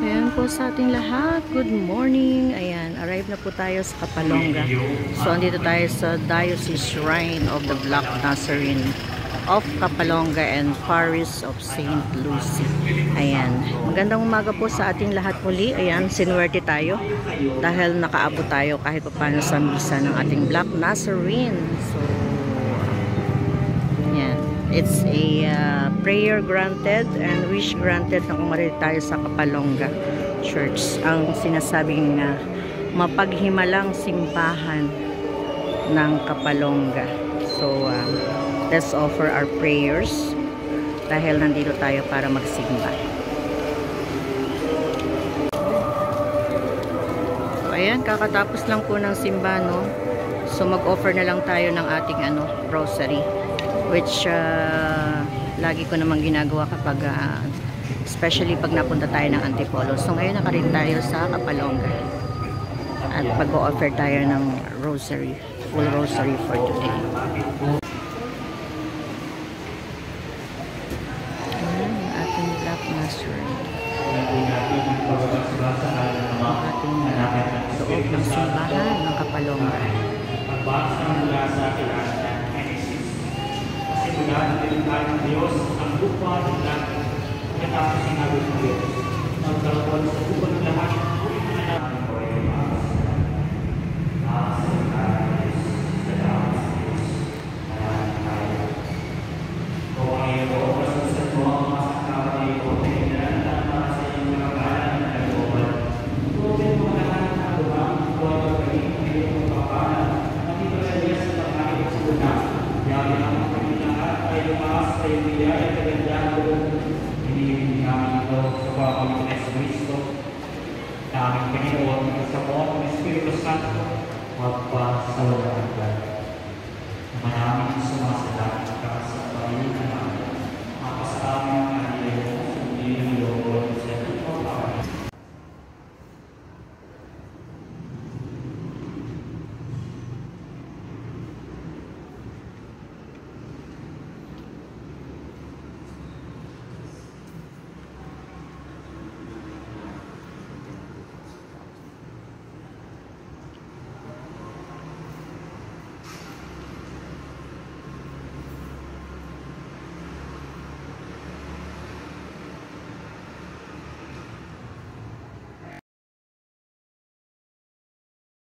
Ayan po sa ating lahat. Good morning. Ayan, arrive na po tayo sa Kapalonga. So, andito tayo sa Diocese Shrine of the Black Nazarene of Kapalonga and Parish of St. Lucy. Ayan, magandang umaga po sa ating lahat muli. Ayan, sinuwerte tayo dahil nakaabot tayo kahit paano sa misa ng ating Black Nazarene. So, ayan, it's a prayer granted and wish granted na kumarit tayo sa Kapalonga Church. Ang sinasabing mapaghimalang simbahan ng Kapalonga. So, let's offer our prayers dahil nandito tayo para magsimba. So, ayan, kakatapos lang po ng simba, no? So, mag-offer na lang tayo ng ating rosary, which lagi ko namang ginagawa kapag especially pag napunta tayo ng Antipolo. So ngayon nakarin tayo sa Kapalonga at mag-o-offer tayo ng rosary, full rosary for today. Ayan, ating Black Nazarene. Ating loob ng simbahan ng Kapalonga. Pagbasa mula sa kilala ng Genesis. Kasi mula ng delikado ng Diyos, ang lupa ng langit. Pagkatapos sinabi ng Diyos, magkaroon sa lupa ng lahat, ang namin ko ay umakas. Sa Diyos, sa Diyos, maraming tayo. Kung ang iyong pasusan mo ang mga sakawa na iyong pinagdaan para sa iyong mga balan na nag-uwan, gawin mo lahat ng agumang buwan ng kaling ng iyong pagpapalan. Yari ang pagkinahat ay lumaas ay biyaya at kagandahan doon. Hinihintay namin ito sa pamamagitan ng Kristo. Aming Panginoon, sa buong ng Espiritu Santo, magpasawalan ka. Naman namin sumasalat.